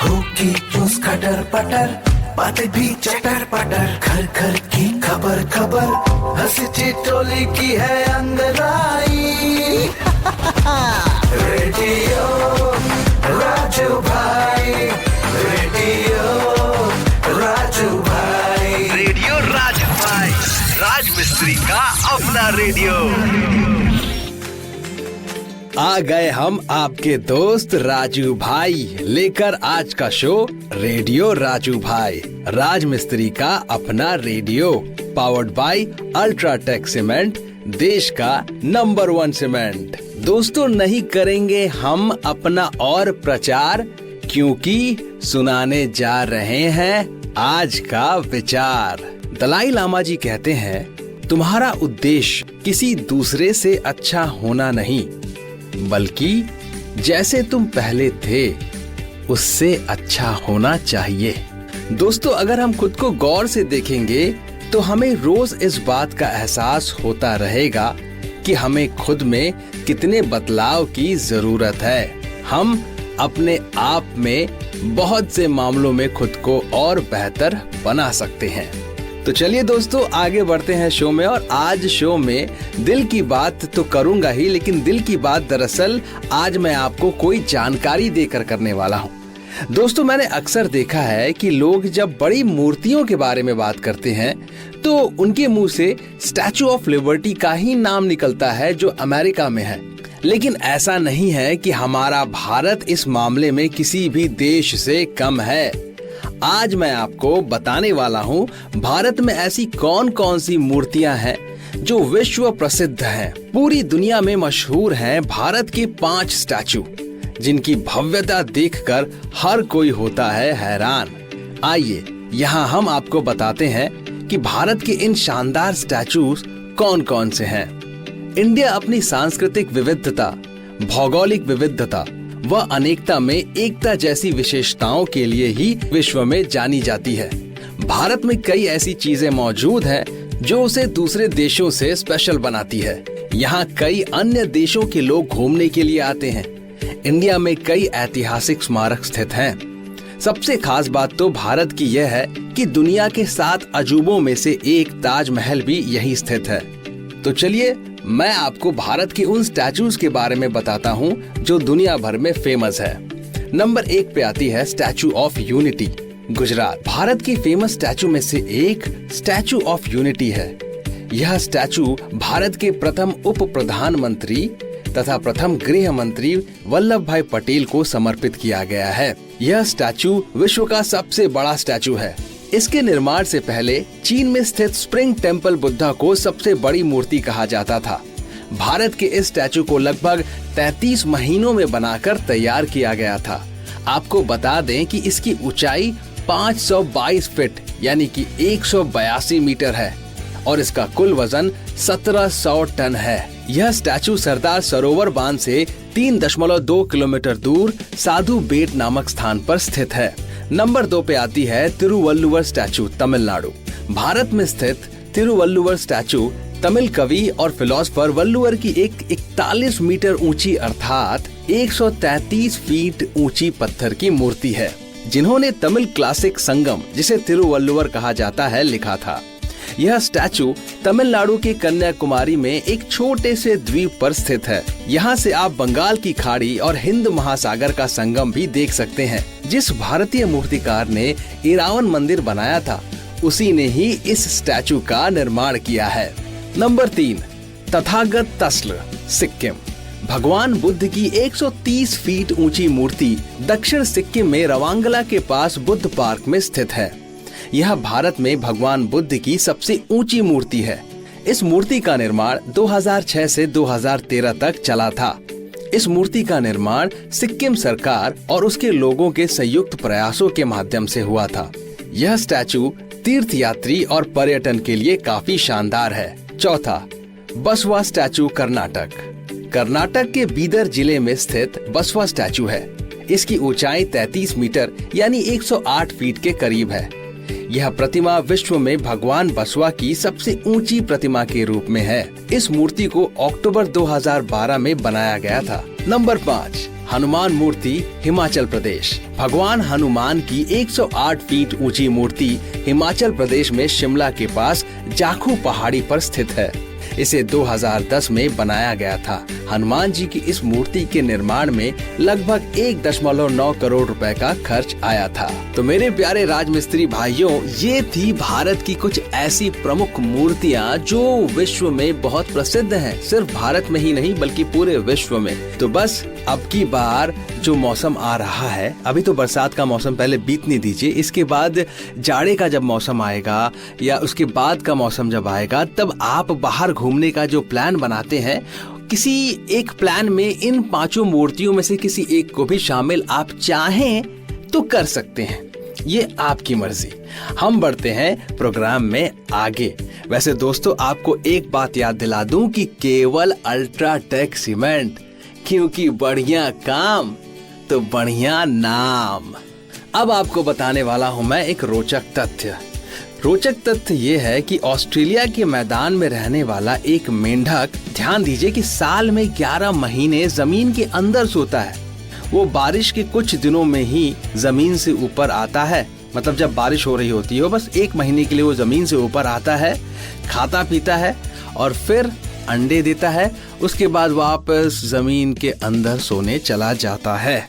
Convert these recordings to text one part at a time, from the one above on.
होगी उस खटर पटर, बातें भी चटर पटर, घर घर की खबर खबर, हंसी ठिठोली की है अंगड़ाई। रेडियो राजू भाई, रेडियो राजू भाई, रेडियो राजू भाई, राज मिस्त्री का अपना रेडियो। आ गए हम आपके दोस्त राजू भाई लेकर आज का शो रेडियो राजू भाई, राज मिस्त्री का अपना radio, powered by UltraTech cement, देश का नंबर 1 सीमेंट। दोस्तों, नहीं करेंगे हम अपना और प्रचार, क्योंकि सुनाने जा रहे हैं आज का विचार। दलाई लामा जी कहते हैं, तुम्हारा उद्देश्य किसी दूसरे से अच्छा होना नहीं, बल्कि जैसे तुम पहले थे उससे अच्छा होना चाहिए। दोस्तों, अगर हम खुद को गौर से देखेंगे तो हमें रोज इस बात का एहसास होता रहेगा कि हमें खुद में कितने बदलाव की जरूरत है। हम अपने आप में बहुत से मामलों में खुद को और बेहतर बना सकते हैं। तो चलिए दोस्तों, आगे बढ़ते हैं शो में। और आज शो में दिल की बात तो करूंगा ही, लेकिन दिल की बात दरअसल आज मैं आपको कोई जानकारी देकर करने वाला हूं। दोस्तों, मैंने अक्सर देखा है कि लोग जब बड़ी मूर्तियों के बारे में बात करते हैं तो उनके मुंह से स्टैचू ऑफ लिबर्टी का ही नाम निकलता है, जो अमेरिका में है। लेकिन ऐसा नहीं है कि हमारा भारत इस मामले में किसी भी देश से कम है। आज मैं आपको बताने वाला हूँ भारत में ऐसी कौन कौन सी मूर्तियां हैं जो विश्व प्रसिद्ध हैं, पूरी दुनिया में मशहूर हैं। भारत के 5 स्टैचू जिनकी भव्यता देखकर हर कोई होता है हैरान। आइए यहाँ हम आपको बताते हैं कि भारत के इन शानदार स्टैचूज कौन कौन से हैं। इंडिया अपनी सांस्कृतिक विविधता, भौगोलिक विविधता व अनेकता में एकता जैसी विशेषताओं के लिए ही विश्व में जानी जाती है। भारत में कई ऐसी चीजें मौजूद हैं जो उसे दूसरे देशों से स्पेशल बनाती है। यहाँ कई अन्य देशों के लोग घूमने के लिए आते हैं। इंडिया में कई ऐतिहासिक स्मारक स्थित हैं। सबसे खास बात तो भारत की यह है कि दुनिया के 7 अजूबों में से एक ताजमहल भी यहीं स्थित है। तो चलिए मैं आपको भारत के उन स्टैचूज के बारे में बताता हूँ जो दुनिया भर में फेमस है। नंबर 1 पे आती है statue of unity, Gujarat. Bharat की फेमस स्टैचू में से एक स्टैचू ऑफ यूनिटी है। यह स्टैचू भारत के प्रथम उप प्रधानमंत्री तथा प्रथम गृह मंत्री वल्लभ भाई पटेल को समर्पित किया गया है। यह स्टैचू विश्व का सबसे बड़ा स्टैचू है। इसके निर्माण से पहले चीन में स्थित स्प्रिंग टेम्पल बुद्धा को सबसे बड़ी मूर्ति कहा जाता था। भारत के इस स्टैचू को लगभग 33 महीनों में बनाकर तैयार किया गया था। आपको बता दें कि इसकी ऊंचाई 522 फीट यानी कि 182 मीटर है और इसका कुल वजन 1700 टन है। यह स्टैचू सरदार सरोवर बांध से 3.2 किलोमीटर दूर साधु बेट नामक स्थान पर स्थित है। नंबर 2 पे आती है तिरुवल्लुवर स्टैचू, तमिलनाडु। भारत में स्थित तिरुवल्लुवर स्टैचू तमिल कवि और फिलोसफर वल्लुवर की एक 41 मीटर ऊंची अर्थात 133 फीट ऊंची पत्थर की मूर्ति है, जिन्होंने तमिल क्लासिक संगम, जिसे तिरुवल्लुवर कहा जाता है, लिखा था। यह स्टैचू तमिलनाडु के कन्याकुमारी में एक छोटे से द्वीप पर स्थित है। यहाँ से आप बंगाल की खाड़ी और हिंद महासागर का संगम भी देख सकते हैं। जिस भारतीय मूर्तिकार ने इरावन मंदिर बनाया था, उसी ने ही इस स्टैचू का निर्माण किया है। नंबर 3, तथागत तस्ल, सिक्किम। भगवान बुद्ध की 130 फीट ऊंची मूर्ति दक्षिण सिक्किम में रवांगला के पास बुद्ध पार्क में स्थित है। यह भारत में भगवान बुद्ध की सबसे ऊंची मूर्ति है। इस मूर्ति का निर्माण 2006 से 2013 तक चला था। इस मूर्ति का निर्माण सिक्किम सरकार और उसके लोगों के संयुक्त प्रयासों के माध्यम से हुआ था। यह स्टैचू तीर्थ यात्री और पर्यटन के लिए काफी शानदार है। चौथा, बसवा स्टैचू, कर्नाटक। कर्नाटक के बीदर जिले में स्थित बसवा स्टैचू है। इसकी ऊंचाई 33 मीटर यानी 108 फीट के करीब है। यह प्रतिमा विश्व में भगवान बसवा की सबसे ऊंची प्रतिमा के रूप में है। इस मूर्ति को अक्टूबर 2012 में बनाया गया था। नंबर 5, हनुमान मूर्ति हिमाचल प्रदेश। भगवान हनुमान की 108 फीट ऊंची मूर्ति हिमाचल प्रदेश में शिमला के पास जाखू पहाड़ी पर स्थित है। इसे 2010 में बनाया गया था। हनुमान जी की इस मूर्ति के निर्माण में लगभग 1.9 करोड़ रुपए का खर्च आया था। तो मेरे प्यारे राजमिस्त्री भाइयों, ये थी भारत की कुछ ऐसी प्रमुख मूर्तियां जो विश्व में बहुत प्रसिद्ध हैं। सिर्फ भारत में ही नहीं बल्कि पूरे विश्व में। तो बस अब की बार जो मौसम आ रहा है, अभी तो बरसात का मौसम पहले बीतने दीजिए, इसके बाद जाड़े का जब मौसम आएगा या उसके बाद का मौसम जब आएगा, तब आप बाहर घूमने का जो प्लान बनाते हैं, किसी एक प्लान में इन 5 मूर्तियों में से किसी एक को भी शामिल आप चाहें तो कर सकते हैं। ये आपकी मर्जी। हम बढ़ते हैं प्रोग्राम में आगे। वैसे दोस्तों, आपको एक बात याद दिला दूं कि केवल अल्ट्राटेक सीमेंट, क्योंकि बढ़िया काम तो बढ़िया नाम। अब आपको बताने वाला हूं मैं एक रोचक तथ्य। रोचक तथ्य ये है कि ऑस्ट्रेलिया के मैदान में रहने वाला एक मेंढक, ध्यान दीजिए कि साल में 11 महीने जमीन के अंदर सोता है। वो बारिश के कुछ दिनों में ही जमीन से ऊपर आता है। मतलब जब बारिश हो रही होती है, बस 1 महीने के लिए वो जमीन से ऊपर आता है, खाता पीता है और फिर अंडे देता है। उसके बाद वापस जमीन के अंदर सोने चला जाता है।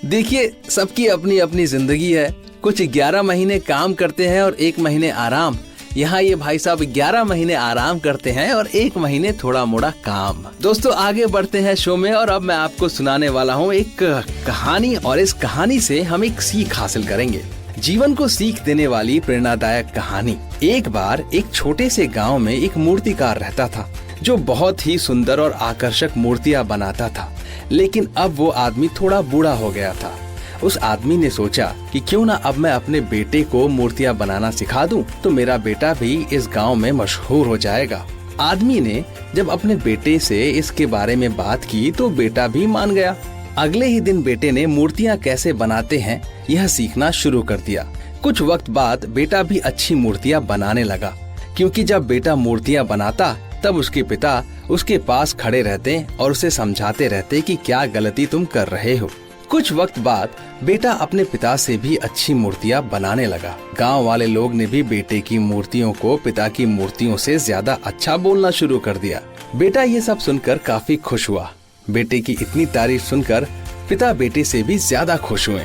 देखिए, सबकी अपनी अपनी जिंदगी है। कुछ 11 महीने काम करते हैं और 1 महीने आराम। यहाँ ये भाई साहब 11 महीने आराम करते हैं और 1 महीने थोड़ा मोड़ा काम। दोस्तों, आगे बढ़ते हैं शो में और अब मैं आपको सुनाने वाला हूँ एक कहानी, और इस कहानी से हम एक सीख हासिल करेंगे। जीवन को सीख देने वाली प्रेरणादायक कहानी। एक बार एक छोटे से गांव में एक मूर्तिकार रहता था जो बहुत ही सुंदर और आकर्षक मूर्तियां बनाता था। लेकिन अब वो आदमी थोड़ा बूढ़ा हो गया था। उस आदमी ने सोचा कि क्यों ना अब मैं अपने बेटे को मूर्तियां बनाना सिखा दूं, तो मेरा बेटा भी इस गांव में मशहूर हो जाएगा। आदमी ने जब अपने बेटे से इसके बारे में बात की तो बेटा भी मान गया। अगले ही दिन बेटे ने मूर्तियां कैसे बनाते हैं यह सीखना शुरू कर दिया। कुछ वक्त बाद बेटा भी अच्छी मूर्तियां बनाने लगा, क्योंकि जब बेटा मूर्तियां बनाता तब उसके पिता उसके पास खड़े रहते और उसे समझाते रहते कि क्या गलती तुम कर रहे हो। कुछ वक्त बाद बेटा अपने पिता से भी अच्छी मूर्तियां बनाने लगा। गांव वाले लोग ने भी बेटे की मूर्तियों को पिता की मूर्तियों से ज्यादा अच्छा बोलना शुरू कर दिया। बेटा ये सब सुनकर काफी खुश हुआ। बेटे की इतनी तारीफ सुनकर पिता बेटे से भी ज्यादा खुश हुए।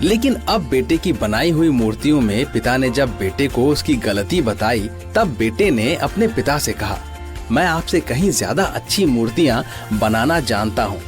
लेकिन अब बेटे की बनाई हुई मूर्तियों में पिता ने जब बेटे को उसकी गलती बताई, तब बेटे ने अपने पिता से कहा, मैं आपसे कहीं ज्यादा अच्छी मूर्तियां बनाना जानता हूँ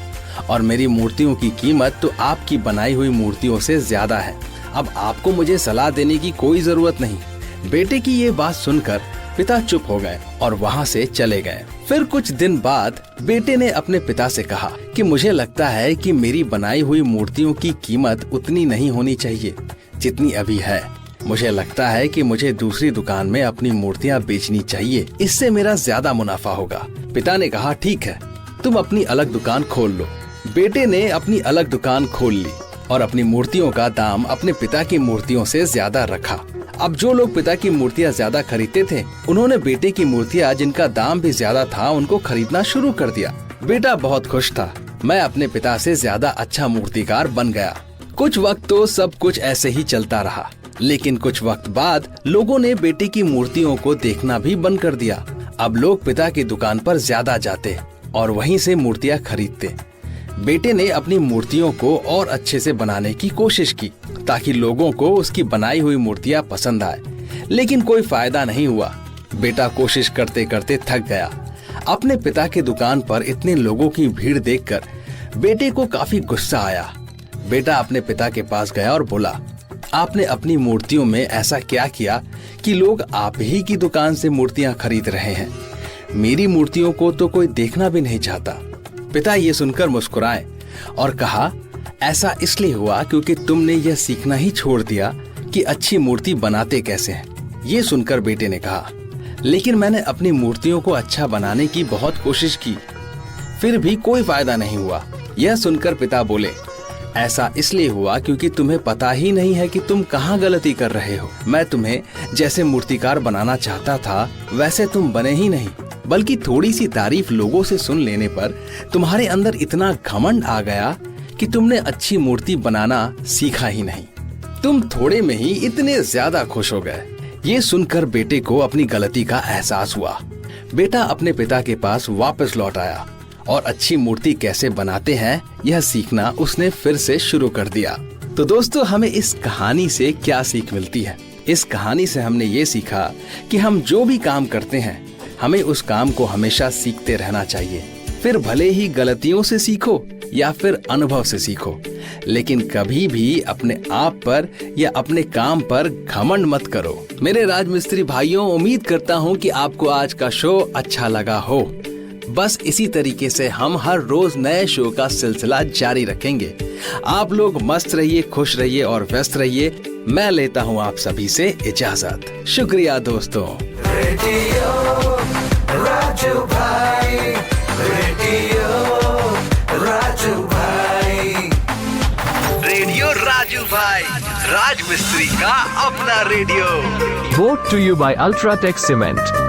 और मेरी मूर्तियों की कीमत तो आपकी बनाई हुई मूर्तियों से ज्यादा है। अब आपको मुझे सलाह देने की कोई जरूरत नहीं। बेटे की ये बात सुनकर पिता चुप हो गए और वहाँ से चले गए। फिर कुछ दिन बाद बेटे ने अपने पिता से कहा कि मुझे लगता है कि मेरी बनाई हुई मूर्तियों की कीमत उतनी नहीं होनी चाहिए जितनी अभी है। मुझे लगता है कि मुझे दूसरी दुकान में अपनी मूर्तियाँ बेचनी चाहिए, इससे मेरा ज्यादा मुनाफा होगा। पिता ने कहा, ठीक है, तुम अपनी अलग दुकान खोल लो। बेटे ने अपनी अलग दुकान खोल ली और अपनी मूर्तियों का दाम अपने पिता की मूर्तियों से ज्यादा रखा। अब जो लोग पिता की मूर्तियाँ ज्यादा खरीदते थे, उन्होंने बेटे की मूर्तियाँ जिनका दाम भी ज्यादा था उनको खरीदना शुरू कर दिया। बेटा बहुत खुश था। मैं अपने पिता से ज्यादा अच्छा मूर्तिकार बन गया। कुछ वक्त तो सब कुछ ऐसे ही चलता रहा, लेकिन कुछ वक्त बाद लोगों ने बेटे की मूर्तियों को देखना भी बंद कर दिया। अब लोग पिता की दुकान पर ज्यादा जाते और वहीं से मूर्तियाँ खरीदते। बेटे ने अपनी मूर्तियों को और अच्छे से बनाने की कोशिश की ताकि लोगों को उसकी बनाई हुई मूर्तियाँ पसंद आए, लेकिन कोई फायदा नहीं हुआ। बेटा कोशिश करते करते थक गया। अपने पिता की दुकान पर इतने लोगों की भीड़ देखकर बेटे को काफी गुस्सा आया। बेटा अपने पिता के पास गया और बोला, आपने अपनी मूर्तियों में ऐसा क्या किया कि लोग आप ही की दुकान से मूर्तियां खरीद रहे हैं? मेरी मूर्तियों को तो कोई देखना भी नहीं चाहता। पिता ये सुनकर मुस्कुराए और कहा, ऐसा इसलिए हुआ क्योंकि तुमने यह सीखना ही छोड़ दिया कि अच्छी मूर्ति बनाते कैसे हैं। ये सुनकर बेटे ने कहा, लेकिन मैंने अपनी मूर्तियों को अच्छा बनाने की बहुत कोशिश की, फिर भी कोई फायदा नहीं हुआ। यह सुनकर पिता बोले, ऐसा इसलिए हुआ क्योंकि तुम्हें पता ही नहीं है कि तुम कहाँ गलती कर रहे हो। मैं तुम्हें जैसे मूर्तिकार बनाना चाहता था वैसे तुम बने ही नहीं, बल्कि थोड़ी सी तारीफ लोगों से सुन लेने पर तुम्हारे अंदर इतना घमंड आ गया कि तुमने अच्छी मूर्ति बनाना सीखा ही नहीं। तुम थोड़े में ही इतने ज्यादा खुश हो गए। ये सुनकर बेटे को अपनी गलती का एहसास हुआ। बेटा अपने पिता के पास वापस लौट आया और अच्छी मूर्ति कैसे बनाते हैं यह सीखना उसने फिर से शुरू कर दिया। तो दोस्तों, हमें इस कहानी से क्या सीख मिलती है? इस कहानी से हमने ये सीखा कि हम जो भी काम करते हैं हमें उस काम को हमेशा सीखते रहना चाहिए। फिर भले ही गलतियों से सीखो या फिर अनुभव से सीखो, लेकिन कभी भी अपने आप पर या अपने काम पर घमंड मत करो। मेरे राजमिस्त्री भाइयों, उम्मीद करता हूँ कि आपको आज का शो अच्छा लगा हो। बस इसी तरीके से हम हर रोज नए शो का सिलसिला जारी रखेंगे। आप लोग मस्त रहिए, खुश रहिए और व्यस्त रहिए। मैं लेता हूँ आप सभी से इजाजत। शुक्रिया दोस्तों। रेडियो राजू भाई, रेडियो राजू भाई, रेडियो राजू भाई, राज मिस्त्री का अपना radio. Brought to you by Ultratech Cement.